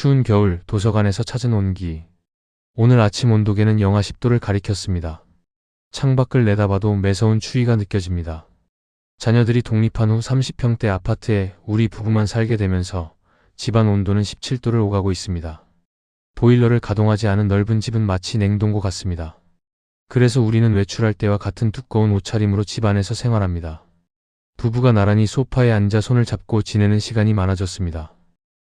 추운 겨울 도서관에서 찾은 온기. 오늘 아침 온도계는 영하 10도를 가리켰습니다. 창밖을 내다봐도 매서운 추위가 느껴집니다. 자녀들이 독립한 후 30평대 아파트에 우리 부부만 살게 되면서 집안 온도는 17도를 오가고 있습니다. 보일러를 가동하지 않은 넓은 집은 마치 냉동고 같습니다. 그래서 우리는 외출할 때와 같은 두꺼운 옷차림으로 집 안에서 생활합니다. 부부가 나란히 소파에 앉아 손을 잡고 지내는 시간이 많아졌습니다.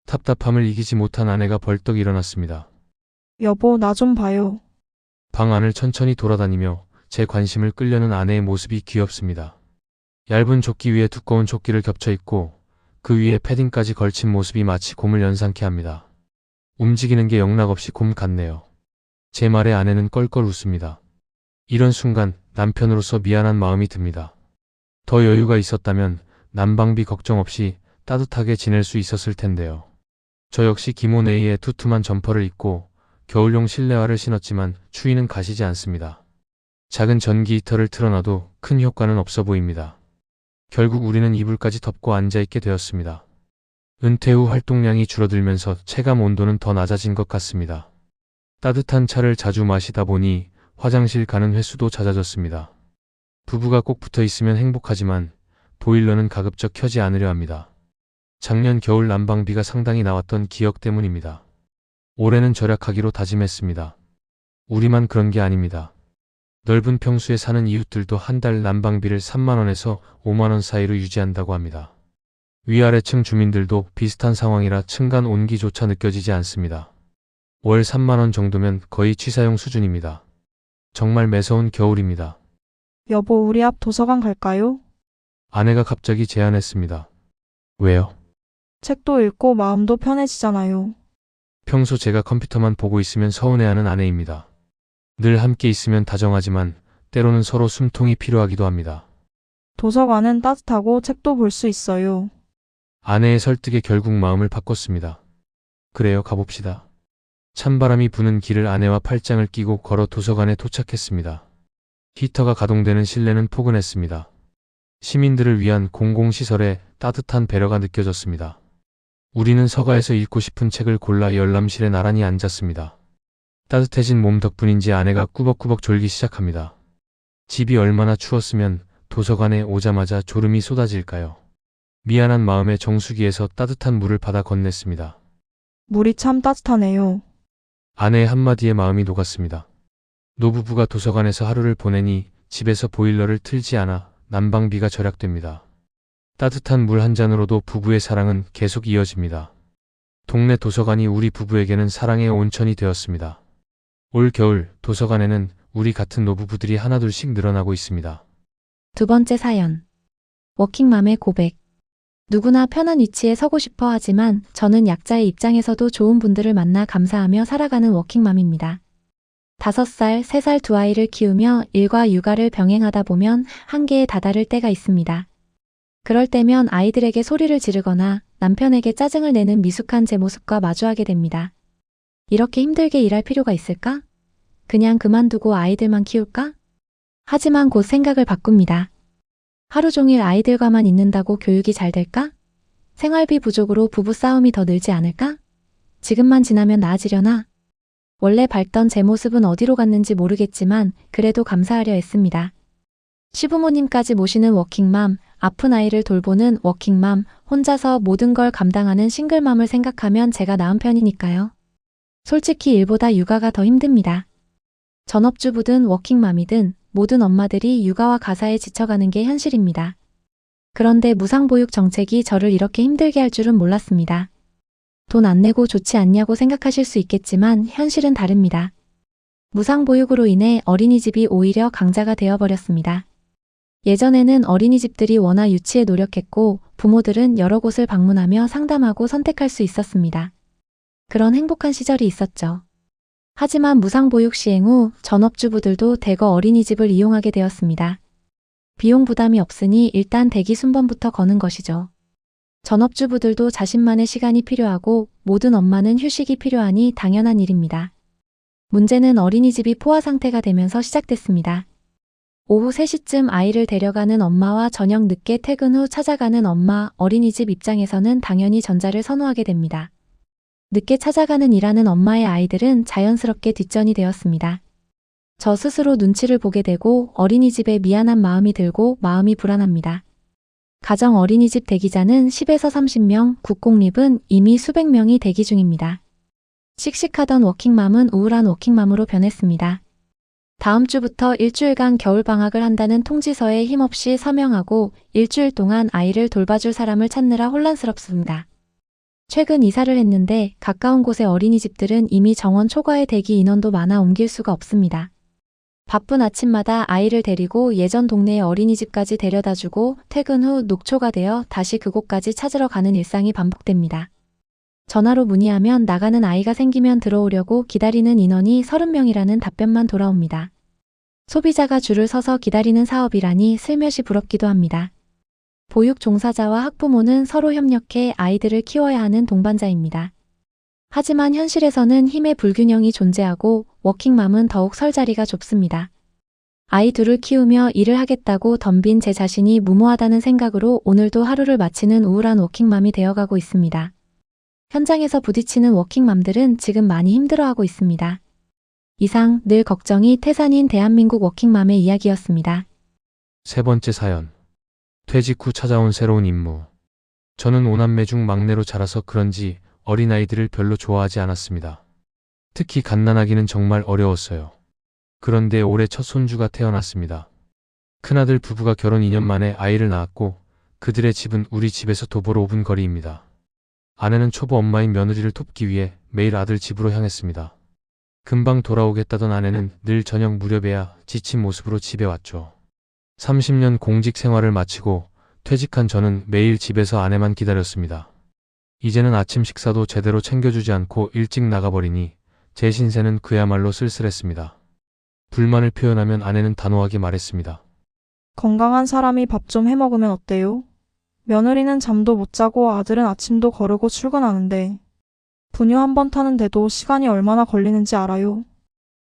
답답함을 이기지 못한 아내가 벌떡 일어났습니다. 여보, 나 좀 봐요. 방 안을 천천히 돌아다니며 제 관심을 끌려는 아내의 모습이 귀엽습니다. 얇은 조끼 위에 두꺼운 조끼를 겹쳐 입고 그 위에 패딩까지 걸친 모습이 마치 곰을 연상케 합니다. 움직이는 게 영락없이 곰 같네요. 제 말에 아내는 껄껄 웃습니다. 이런 순간 남편으로서 미안한 마음이 듭니다. 더 여유가 있었다면 난방비 걱정 없이 따뜻하게 지낼 수 있었을 텐데요. 저 역시 기모네이에 두툼한 점퍼를 입고 겨울용 실내화를 신었지만 추위는 가시지 않습니다. 작은 전기 히터를 틀어놔도 큰 효과는 없어 보입니다. 결국 우리는 이불까지 덮고 앉아있게 되었습니다. 은퇴 후 활동량이 줄어들면서 체감 온도는 더 낮아진 것 같습니다. 따뜻한 차를 자주 마시다 보니 화장실 가는 횟수도 잦아졌습니다. 부부가 꼭 붙어 있으면 행복하지만 보일러는 가급적 켜지 않으려 합니다. 작년 겨울 난방비가 상당히 나왔던 기억 때문입니다. 올해는 절약하기로 다짐했습니다. 우리만 그런 게 아닙니다. 넓은 평수에 사는 이웃들도 한 달 난방비를 3만원에서 5만원 사이로 유지한다고 합니다. 위아래층 주민들도 비슷한 상황이라 층간 온기조차 느껴지지 않습니다. 월 3만원 정도면 거의 취사용 수준입니다. 정말 매서운 겨울입니다. 여보, 우리 앞 도서관 갈까요? 아내가 갑자기 제안했습니다. 왜요? 책도 읽고 마음도 편해지잖아요. 평소 제가 컴퓨터만 보고 있으면 서운해하는 아내입니다. 늘 함께 있으면 다정하지만 때로는 서로 숨통이 필요하기도 합니다. 도서관은 따뜻하고 책도 볼 수 있어요. 아내의 설득에 결국 마음을 바꿨습니다. 그래요, 가봅시다. 찬바람이 부는 길을 아내와 팔짱을 끼고 걸어 도서관에 도착했습니다. 히터가 가동되는 실내는 포근했습니다. 시민들을 위한 공공시설에 따뜻한 배려가 느껴졌습니다. 우리는 서가에서 읽고 싶은 책을 골라 열람실에 나란히 앉았습니다. 따뜻해진 몸 덕분인지 아내가 꾸벅꾸벅 졸기 시작합니다. 집이 얼마나 추웠으면 도서관에 오자마자 졸음이 쏟아질까요? 미안한 마음에 정수기에서 따뜻한 물을 받아 건넸습니다. 물이 참 따뜻하네요. 아내의 한마디에 마음이 녹았습니다. 노부부가 도서관에서 하루를 보내니 집에서 보일러를 틀지 않아 난방비가 절약됩니다. 따뜻한 물 한 잔으로도 부부의 사랑은 계속 이어집니다. 동네 도서관이 우리 부부에게는 사랑의 온천이 되었습니다. 올 겨울 도서관에는 우리 같은 노부부들이 하나둘씩 늘어나고 있습니다. 두 번째 사연. 워킹맘의 고백. 누구나 편한 위치에 서고 싶어 하지만 저는 약자의 입장에서도 좋은 분들을 만나 감사하며 살아가는 워킹맘입니다. 5살, 3살 두 아이를 키우며 일과 육아를 병행하다 보면 한계에 다다를 때가 있습니다. 그럴 때면 아이들에게 소리를 지르거나 남편에게 짜증을 내는 미숙한 제 모습과 마주하게 됩니다. 이렇게 힘들게 일할 필요가 있을까? 그냥 그만두고 아이들만 키울까? 하지만 곧 생각을 바꿉니다. 하루 종일 아이들과만 있는다고 교육이 잘 될까? 생활비 부족으로 부부싸움이 더 늘지 않을까? 지금만 지나면 나아지려나? 원래 밝던 제 모습은 어디로 갔는지 모르겠지만 그래도 감사하려 했습니다. 시부모님까지 모시는 워킹맘, 아픈 아이를 돌보는 워킹맘, 혼자서 모든 걸 감당하는 싱글맘을 생각하면 제가 나은 편이니까요. 솔직히 일보다 육아가 더 힘듭니다. 전업주부든 워킹맘이든 모든 엄마들이 육아와 가사에 지쳐가는 게 현실입니다. 그런데 무상보육 정책이 저를 이렇게 힘들게 할 줄은 몰랐습니다. 돈 안 내고 좋지 않냐고 생각하실 수 있겠지만 현실은 다릅니다. 무상보육으로 인해 어린이집이 오히려 강자가 되어버렸습니다. 예전에는 어린이집들이 워낙 유치에 노력했고 부모들은 여러 곳을 방문하며 상담하고 선택할 수 있었습니다. 그런 행복한 시절이 있었죠. 하지만 무상보육 시행 후 전업주부들도 대거 어린이집을 이용하게 되었습니다. 비용 부담이 없으니 일단 대기 순번부터 거는 것이죠. 전업주부들도 자신만의 시간이 필요하고 모든 엄마는 휴식이 필요하니 당연한 일입니다. 문제는 어린이집이 포화 상태가 되면서 시작됐습니다. 오후 3시쯤 아이를 데려가는 엄마와 저녁 늦게 퇴근 후 찾아가는 엄마, 어린이집 입장에서는 당연히 전자를 선호하게 됩니다. 늦게 찾아가는 일하는 엄마의 아이들은 자연스럽게 뒷전이 되었습니다. 저 스스로 눈치를 보게 되고 어린이집에 미안한 마음이 들고 마음이 불안합니다. 가정 어린이집 대기자는 10에서 30명, 국공립은 이미 수백 명이 대기 중입니다. 씩씩하던 워킹맘은 우울한 워킹맘으로 변했습니다. 다음 주부터 일주일간 겨울방학을 한다는 통지서에 힘없이 서명하고 일주일 동안 아이를 돌봐줄 사람을 찾느라 혼란스럽습니다. 최근 이사를 했는데 가까운 곳의 어린이집들은 이미 정원 초과의 대기 인원도 많아 옮길 수가 없습니다. 바쁜 아침마다 아이를 데리고 예전 동네의 어린이집까지 데려다주고 퇴근 후 녹초가 되어 다시 그곳까지 찾으러 가는 일상이 반복됩니다. 전화로 문의하면 나가는 아이가 생기면 들어오려고 기다리는 인원이 30명이라는 답변만 돌아옵니다. 소비자가 줄을 서서 기다리는 사업이라니 슬며시 부럽기도 합니다. 보육 종사자와 학부모는 서로 협력해 아이들을 키워야 하는 동반자입니다. 하지만 현실에서는 힘의 불균형이 존재하고 워킹맘은 더욱 설 자리가 좁습니다. 아이 둘을 키우며 일을 하겠다고 덤빈 제 자신이 무모하다는 생각으로 오늘도 하루를 마치는 우울한 워킹맘이 되어가고 있습니다. 현장에서 부딪히는 워킹맘들은 지금 많이 힘들어하고 있습니다. 이상 늘 걱정이 태산인 대한민국 워킹맘의 이야기였습니다. 세 번째 사연. 퇴직 후 찾아온 새로운 임무. 저는 5남매 중 막내로 자라서 그런지 어린아이들을 별로 좋아하지 않았습니다. 특히 갓난아기는 정말 어려웠어요. 그런데 올해 첫 손주가 태어났습니다. 큰아들 부부가 결혼 2년 만에 아이를 낳았고 그들의 집은 우리 집에서 도보로 5분 거리입니다. 아내는 초보 엄마인 며느리를 돕기 위해 매일 아들 집으로 향했습니다. 금방 돌아오겠다던 아내는 늘 저녁 무렵에야 지친 모습으로 집에 왔죠. 30년 공직 생활을 마치고 퇴직한 저는 매일 집에서 아내만 기다렸습니다. 이제는 아침 식사도 제대로 챙겨주지 않고 일찍 나가버리니 제 신세는 그야말로 쓸쓸했습니다. 불만을 표현하면 아내는 단호하게 말했습니다. 건강한 사람이 밥 좀 해먹으면 어때요? 며느리는 잠도 못 자고 아들은 아침도 거르고 출근하는데 분유 한 번 타는데도 시간이 얼마나 걸리는지 알아요?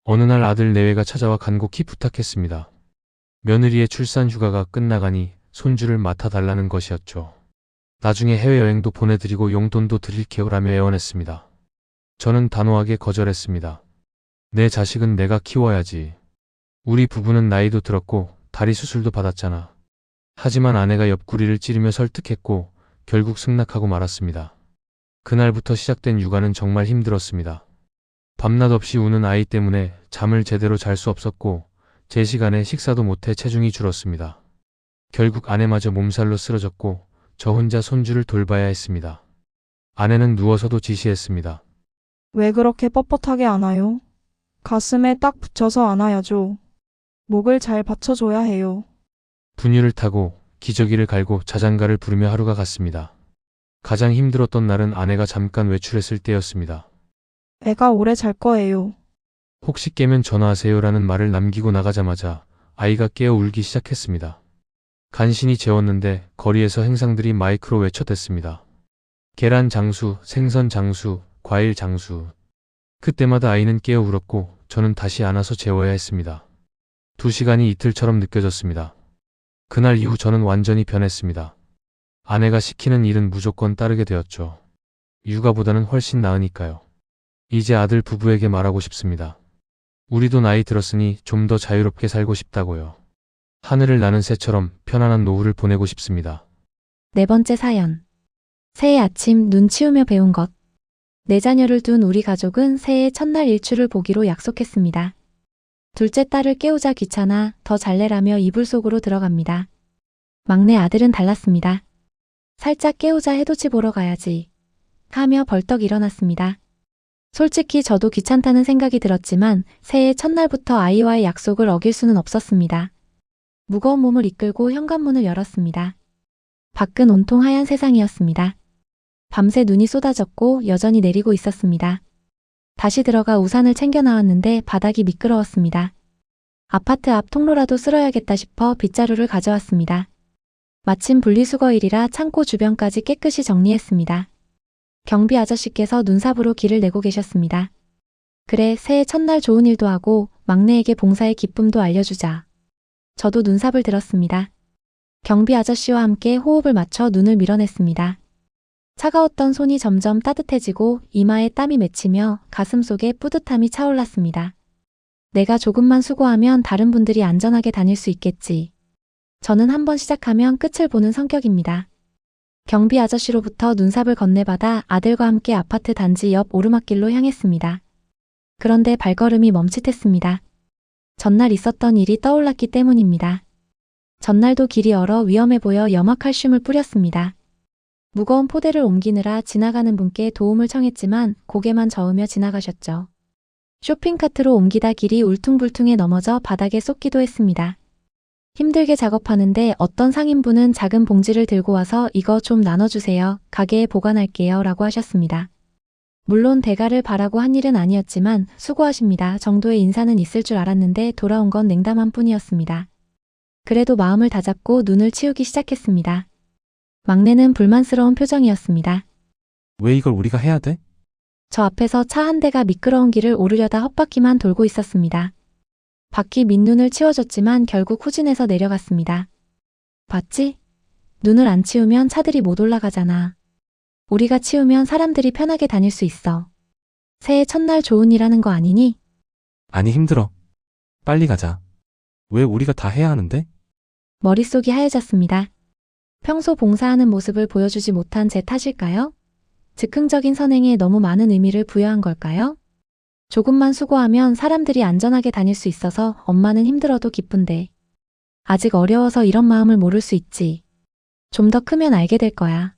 어느 날 아들 내외가 찾아와 간곡히 부탁했습니다. 며느리의 출산 휴가가 끝나가니 손주를 맡아달라는 것이었죠. 나중에 해외여행도 보내드리고 용돈도 드릴게요 라며 애원했습니다. 저는 단호하게 거절했습니다. 내 자식은 내가 키워야지. 우리 부부는 나이도 들었고 다리 수술도 받았잖아. 하지만 아내가 옆구리를 찌르며 설득했고 결국 승낙하고 말았습니다. 그날부터 시작된 육아는 정말 힘들었습니다. 밤낮 없이 우는 아이 때문에 잠을 제대로 잘 수 없었고 제 시간에 식사도 못해 체중이 줄었습니다. 결국 아내마저 몸살로 쓰러졌고 저 혼자 손주를 돌봐야 했습니다. 아내는 누워서도 지시했습니다. 왜 그렇게 뻣뻣하게 안아요? 가슴에 딱 붙여서 안아야죠. 목을 잘 받쳐줘야 해요. 분유를 타고 기저귀를 갈고 자장가를 부르며 하루가 갔습니다. 가장 힘들었던 날은 아내가 잠깐 외출했을 때였습니다. 애가 오래 잘 거예요. 혹시 깨면 전화하세요라는 말을 남기고 나가자마자 아이가 깨어 울기 시작했습니다. 간신히 재웠는데 거리에서 행상들이 마이크로 외쳐댔습니다. 계란 장수, 생선 장수, 과일 장수. 그때마다 아이는 깨어 울었고 저는 다시 안아서 재워야 했습니다. 2시간이 이틀처럼 느껴졌습니다. 그날 이후 저는 완전히 변했습니다. 아내가 시키는 일은 무조건 따르게 되었죠. 육아보다는 훨씬 나으니까요. 이제 아들 부부에게 말하고 싶습니다. 우리도 나이 들었으니 좀 더 자유롭게 살고 싶다고요. 하늘을 나는 새처럼 편안한 노후를 보내고 싶습니다. 네 번째 사연. 새해 아침 눈 치우며 배운 것. 네 자녀를 둔 우리 가족은 새해 첫날 일출을 보기로 약속했습니다. 둘째 딸을 깨우자 귀찮아 더 잘래라며 이불 속으로 들어갑니다. 막내 아들은 달랐습니다. 살짝 깨우자 해돋이 보러 가야지 하며 벌떡 일어났습니다. 솔직히 저도 귀찮다는 생각이 들었지만 새해 첫날부터 아이와의 약속을 어길 수는 없었습니다. 무거운 몸을 이끌고 현관문을 열었습니다. 밖은 온통 하얀 세상이었습니다. 밤새 눈이 쏟아졌고 여전히 내리고 있었습니다. 다시 들어가 우산을 챙겨 나왔는데 바닥이 미끄러웠습니다. 아파트 앞 통로라도 쓸어야겠다 싶어 빗자루를 가져왔습니다. 마침 분리수거일이라 창고 주변까지 깨끗이 정리했습니다. 경비 아저씨께서 눈삽으로 길을 내고 계셨습니다. 그래, 새해 첫날 좋은 일도 하고 막내에게 봉사의 기쁨도 알려주자. 저도 눈삽을 들었습니다. 경비 아저씨와 함께 호흡을 맞춰 눈을 밀어냈습니다. 차가웠던 손이 점점 따뜻해지고 이마에 땀이 맺히며 가슴속에 뿌듯함이 차올랐습니다. 내가 조금만 수고하면 다른 분들이 안전하게 다닐 수 있겠지. 저는 한번 시작하면 끝을 보는 성격입니다. 경비 아저씨로부터 눈삽을 건네받아 아들과 함께 아파트 단지 옆 오르막길로 향했습니다. 그런데 발걸음이 멈칫했습니다. 전날 있었던 일이 떠올랐기 때문입니다. 전날도 길이 얼어 위험해 보여 염화칼슘을 뿌렸습니다. 무거운 포대를 옮기느라 지나가는 분께 도움을 청했지만 고개만 저으며 지나가셨죠. 쇼핑카트로 옮기다 길이 울퉁불퉁해 넘어져 바닥에 쏟기도 했습니다. 힘들게 작업하는데 어떤 상인분은 작은 봉지를 들고 와서 이거 좀 나눠주세요. 가게에 보관할게요. 라고 하셨습니다. 물론 대가를 바라고 한 일은 아니었지만 수고하십니다 정도의 인사는 있을 줄 알았는데 돌아온 건 냉담한 뿐이었습니다. 그래도 마음을 다잡고 눈을 치우기 시작했습니다. 막내는 불만스러운 표정이었습니다. 왜 이걸 우리가 해야 돼? 저 앞에서 차 한 대가 미끄러운 길을 오르려다 헛바퀴만 돌고 있었습니다. 바퀴 밑눈을 치워줬지만 결국 후진해서 내려갔습니다. 봤지? 눈을 안 치우면 차들이 못 올라가잖아. 우리가 치우면 사람들이 편하게 다닐 수 있어. 새해 첫날 좋은 일 하는 거 아니니? 아니 힘들어. 빨리 가자. 왜 우리가 다 해야 하는데? 머릿속이 하얘졌습니다. 평소 봉사하는 모습을 보여주지 못한 제 탓일까요? 즉흥적인 선행에 너무 많은 의미를 부여한 걸까요? 조금만 수고하면 사람들이 안전하게 다닐 수 있어서 엄마는 힘들어도 기쁜데. 아직 어려워서 이런 마음을 모를 수 있지. 좀 더 크면 알게 될 거야.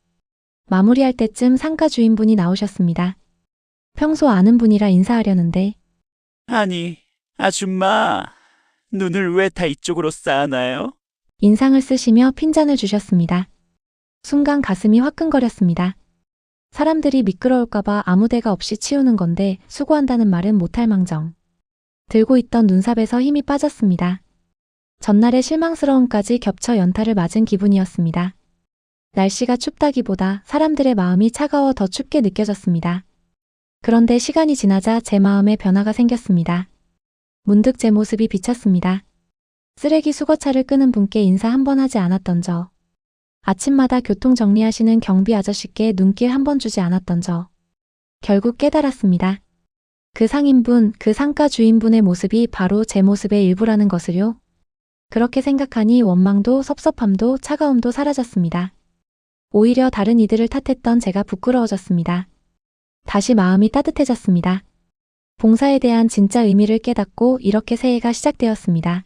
마무리할 때쯤 상가 주인분이 나오셨습니다. 평소 아는 분이라 인사하려는데 아니, 아줌마, 눈을 왜 다 이쪽으로 쌓아놔요? 인상을 쓰시며 핀잔을 주셨습니다. 순간 가슴이 화끈거렸습니다. 사람들이 미끄러울까봐 아무 데가 없이 치우는 건데 수고한다는 말은 못할 망정. 들고 있던 눈삽에서 힘이 빠졌습니다. 전날의 실망스러움까지 겹쳐 연타를 맞은 기분이었습니다. 날씨가 춥다기보다 사람들의 마음이 차가워 더 춥게 느껴졌습니다. 그런데 시간이 지나자 제 마음에 변화가 생겼습니다. 문득 제 모습이 비쳤습니다. 쓰레기 수거차를 끄는 분께 인사 한 번 하지 않았던 저. 아침마다 교통 정리하시는 경비 아저씨께 눈길 한 번 주지 않았던 저. 결국 깨달았습니다. 그 상인분, 그 상가 주인분의 모습이 바로 제 모습의 일부라는 것을요. 그렇게 생각하니 원망도 섭섭함도 차가움도 사라졌습니다. 오히려 다른 이들을 탓했던 제가 부끄러워졌습니다. 다시 마음이 따뜻해졌습니다. 봉사에 대한 진짜 의미를 깨닫고 이렇게 새해가 시작되었습니다.